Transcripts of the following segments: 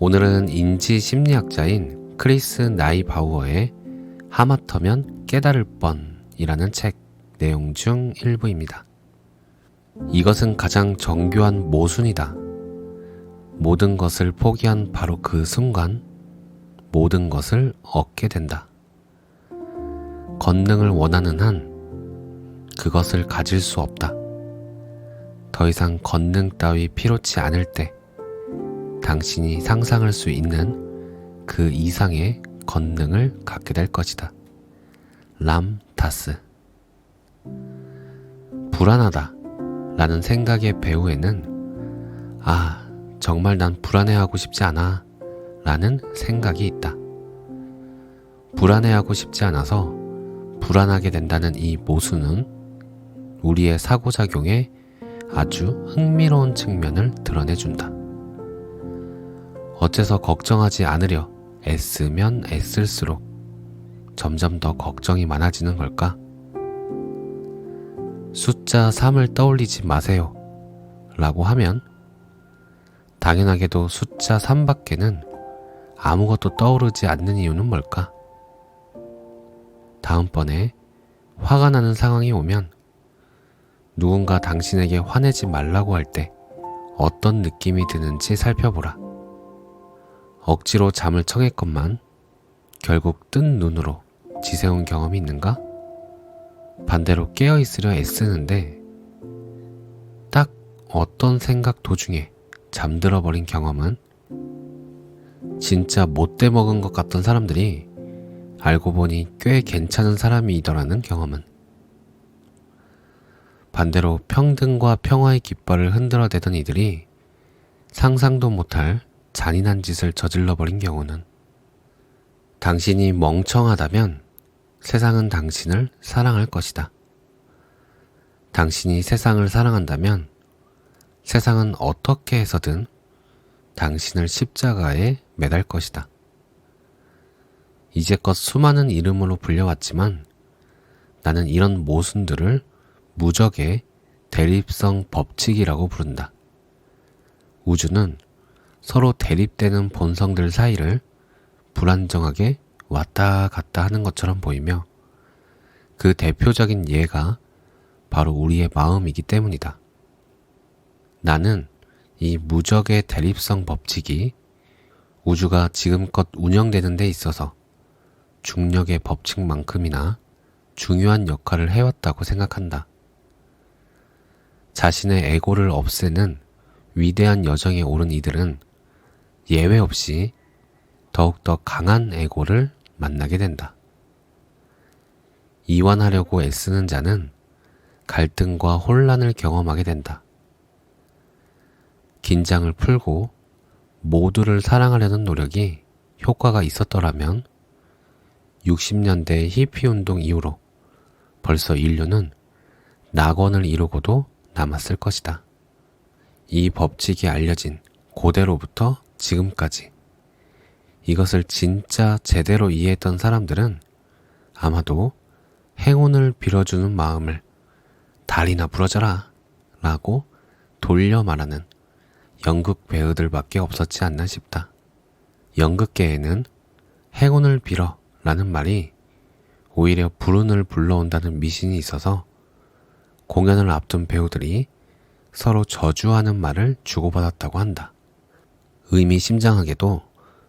오늘은 인지 심리학자인 크리스 나이바우어의 하마터면 깨달을 뻔이라는 책 내용 중 일부입니다. 이것은 가장 정교한 모순이다. 모든 것을 포기한 바로 그 순간 모든 것을 얻게 된다. 권능을 원하는 한 그것을 가질 수 없다. 더 이상 권능 따위 필요치 않을 때 당신이 상상할 수 있는 그 이상의 권능을 갖게 될 것이다. 람 다스. 불안하다 라는 생각의 배후에는 정말 난 불안해하고 싶지 않아 라는 생각이 있다. 불안해하고 싶지 않아서 불안하게 된다는 이 모순은 우리의 사고작용에 아주 흥미로운 측면을 드러내준다. 어째서 걱정하지 않으려 애쓰면 애쓸수록 점점 더 걱정이 많아지는 걸까? 숫자 3을 떠올리지 마세요 라고 하면 당연하게도 숫자 3밖에는 아무것도 떠오르지 않는 이유는 뭘까? 다음번에 화가 나는 상황이 오면 누군가 당신에게 화내지 말라고 할 때 어떤 느낌이 드는지 살펴보라. 억지로 잠을 청했건만 결국 뜬 눈으로 지새운 경험이 있는가? 반대로 깨어있으려 애쓰는데 딱 어떤 생각 도중에 잠들어버린 경험은 진짜 못돼 먹은 것 같던 사람들이 알고 보니 꽤 괜찮은 사람이더라는 경험은 반대로 평등과 평화의 깃발을 흔들어대던 이들이 상상도 못할 잔인한 짓을 저질러버린 경우는 당신이 멍청하다면 세상은 당신을 사랑할 것이다. 당신이 세상을 사랑한다면 세상은 어떻게 해서든 당신을 십자가에 매달 것이다. 이제껏 수많은 이름으로 불려왔지만 나는 이런 모순들을 무적의 대립성 법칙이라고 부른다. 우주는 서로 대립되는 본성들 사이를 불안정하게 왔다 갔다 하는 것처럼 보이며 그 대표적인 예가 바로 우리의 마음이기 때문이다. 나는 이 무적의 대립성 법칙이 우주가 지금껏 운영되는 데 있어서 중력의 법칙만큼이나 중요한 역할을 해왔다고 생각한다. 자신의 에고를 없애는 위대한 여정에 오른 이들은 예외 없이 더욱더 강한 에고를 만나게 된다. 이완하려고 애쓰는 자는 갈등과 혼란을 경험하게 된다. 긴장을 풀고 모두를 사랑하려는 노력이 효과가 있었더라면 60년대 히피운동 이후로 벌써 인류는 낙원을 이루고도 남았을 것이다. 이 법칙이 알려진 고대로부터 지금까지 이것을 진짜 제대로 이해했던 사람들은 아마도 행운을 빌어주는 마음을 다리나 부러져라 라고 돌려 말하는 연극 배우들밖에 없었지 않나 싶다. 연극계에는 행운을 빌어 라는 말이 오히려 불운을 불러온다는 미신이 있어서 공연을 앞둔 배우들이 서로 저주하는 말을 주고받았다고 한다. 의미심장하게도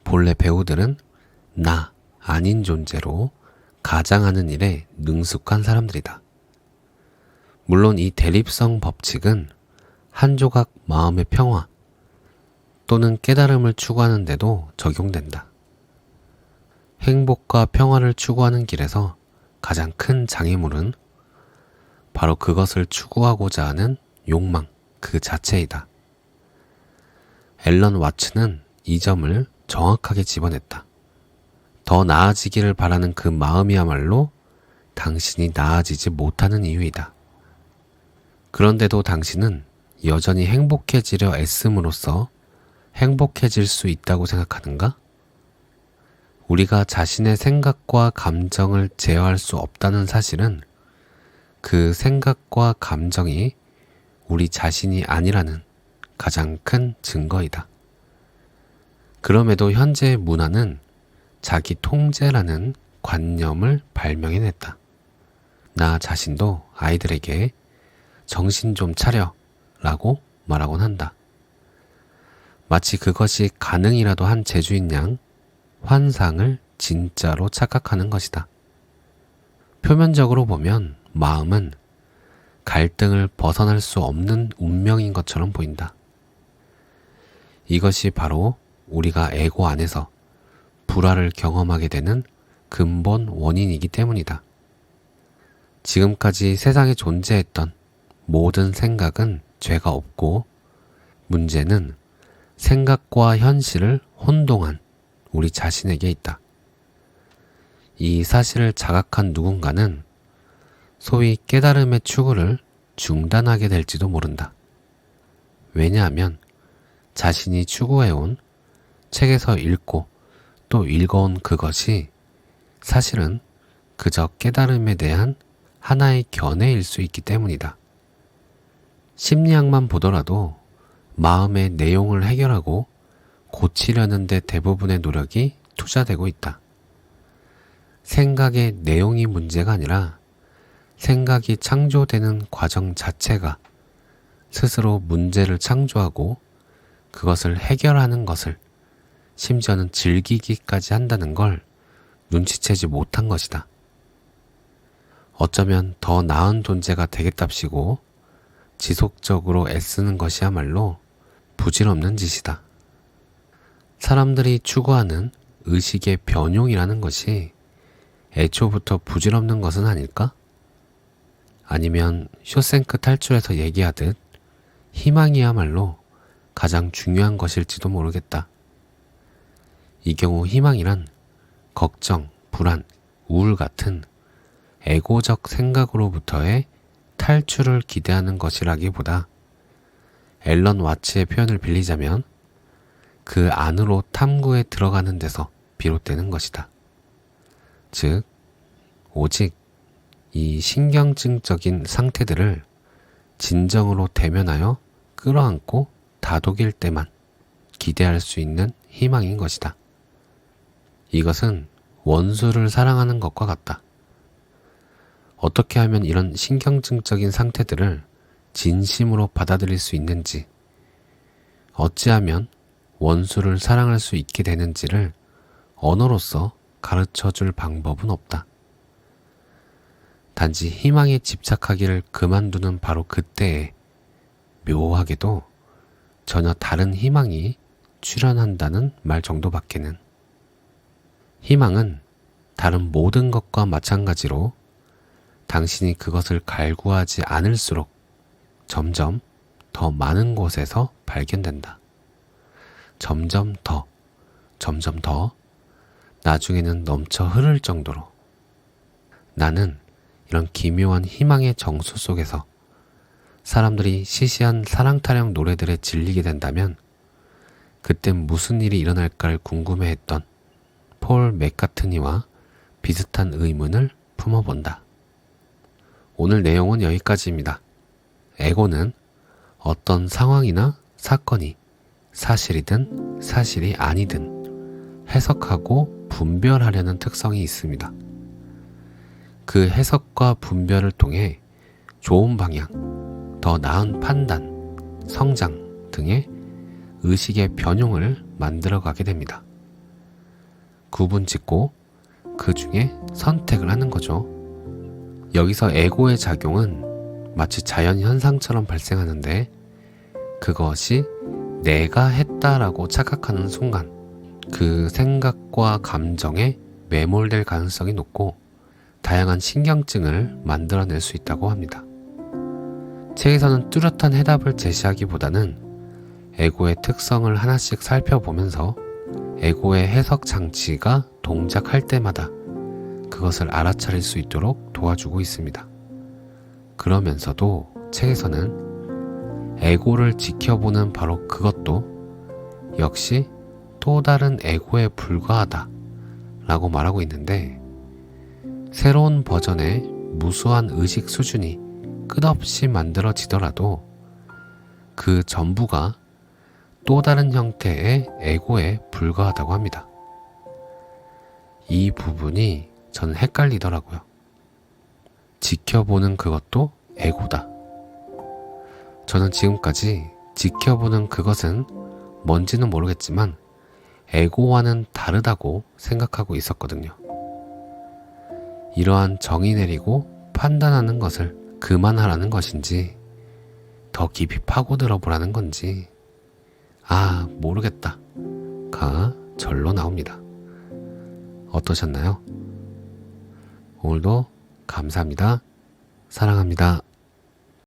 본래 배우들은 나 아닌 존재로 가장하는 일에 능숙한 사람들이다. 물론 이 대립성 법칙은 한 조각 마음의 평화 또는 깨달음을 추구하는 데도 적용된다. 행복과 평화를 추구하는 길에서 가장 큰 장애물은 바로 그것을 추구하고자 하는 욕망 그 자체이다. 앨런 와츠는 이 점을 정확하게 집어냈다. 더 나아지기를 바라는 그 마음이야말로 당신이 나아지지 못하는 이유이다. 그런데도 당신은 여전히 행복해지려 애씀으로써 행복해질 수 있다고 생각하는가? 우리가 자신의 생각과 감정을 제어할 수 없다는 사실은 그 생각과 감정이 우리 자신이 아니라는 가장 큰 증거이다. 그럼에도 현재의 문화는 자기 통제라는 관념을 발명해냈다. 나 자신도 아이들에게 정신 좀 차려 라고 말하곤 한다. 마치 그것이 가능이라도 한 재주인 양 환상을 진짜로 착각하는 것이다. 표면적으로 보면 마음은 갈등을 벗어날 수 없는 운명인 것처럼 보인다. 이것이 바로 우리가 에고 안에서 불화를 경험하게 되는 근본 원인이기 때문이다. 지금까지 세상에 존재했던 모든 생각은 죄가 없고 문제는 생각과 현실을 혼동한 우리 자신에게 있다. 이 사실을 자각한 누군가는 소위 깨달음의 추구를 중단하게 될지도 모른다. 왜냐하면 자신이 추구해온 책에서 읽고 또 읽어온 그것이 사실은 그저 깨달음에 대한 하나의 견해일 수 있기 때문이다. 심리학만 보더라도 마음의 내용을 해결하고 고치려는 데 대부분의 노력이 투자되고 있다. 생각의 내용이 문제가 아니라 생각이 창조되는 과정 자체가 스스로 문제를 창조하고 그것을 해결하는 것을 심지어는 즐기기까지 한다는 걸 눈치채지 못한 것이다. 어쩌면 더 나은 존재가 되겠답시고 지속적으로 애쓰는 것이야말로 부질없는 짓이다. 사람들이 추구하는 의식의 변용이라는 것이 애초부터 부질없는 것은 아닐까? 아니면 쇼생크 탈출에서 얘기하듯 희망이야말로 가장 중요한 것일지도 모르겠다. 이 경우 희망이란 걱정, 불안, 우울 같은 에고적 생각으로부터의 탈출을 기대하는 것이라기보다 앨런 와츠의 표현을 빌리자면 그 안으로 탐구에 들어가는 데서 비롯되는 것이다. 즉, 오직 이 신경증적인 상태들을 진정으로 대면하여 끌어안고 다독일 때만 기대할 수 있는 희망인 것이다. 이것은 원수를 사랑하는 것과 같다. 어떻게 하면 이런 신경증적인 상태들을 진심으로 받아들일 수 있는지, 어찌하면 원수를 사랑할 수 있게 되는지를 언어로서 가르쳐 줄 방법은 없다. 단지 희망에 집착하기를 그만두는 바로 그때에 묘하게도 전혀 다른 희망이 출현한다는 말 정도밖에는. 희망은 다른 모든 것과 마찬가지로 당신이 그것을 갈구하지 않을수록 점점 더 많은 곳에서 발견된다. 점점 더, 나중에는 넘쳐 흐를 정도로. 나는 이런 기묘한 희망의 정수 속에서 사람들이 시시한 사랑 타령 노래들에 질리게 된다면 그땐 무슨 일이 일어날까를 궁금해했던 폴 맥카트니와 비슷한 의문을 품어본다. 오늘 내용은 여기까지입니다. 에고는 어떤 상황이나 사건이 사실이든 사실이 아니든 해석하고 분별하려는 특성이 있습니다. 그 해석과 분별을 통해 좋은 방향, 더 나은 판단, 성장 등의 의식의 변용을 만들어가게 됩니다. 구분 짓고 그 중에 선택을 하는 거죠. 여기서 에고의 작용은 마치 자연현상처럼 발생하는데 그것이 내가 했다라고 착각하는 순간 그 생각과 감정에 매몰될 가능성이 높고 다양한 신경증을 만들어낼 수 있다고 합니다. 책에서는 뚜렷한 해답을 제시하기보다는 에고의 특성을 하나씩 살펴보면서 에고의 해석 장치가 동작할 때마다 그것을 알아차릴 수 있도록 도와주고 있습니다. 그러면서도 책에서는 에고를 지켜보는 바로 그것도 역시 또 다른 에고에 불과하다 라고 말하고 있는데, 새로운 버전의 무수한 의식 수준이 끝없이 만들어지더라도 그 전부가 또 다른 형태의 에고에 불과하다고 합니다. 이 부분이 저는 헷갈리더라고요. 지켜보는 그것도 에고다. 저는 지금까지 지켜보는 그것은 뭔지는 모르겠지만 에고와는 다르다고 생각하고 있었거든요. 이러한 정의 내리고 판단하는 것을 그만하라는 것인지 더 깊이 파고들어 보라는 건지 모르겠다 가 절로 나옵니다. 어떠셨나요? 오늘도 감사합니다. 사랑합니다.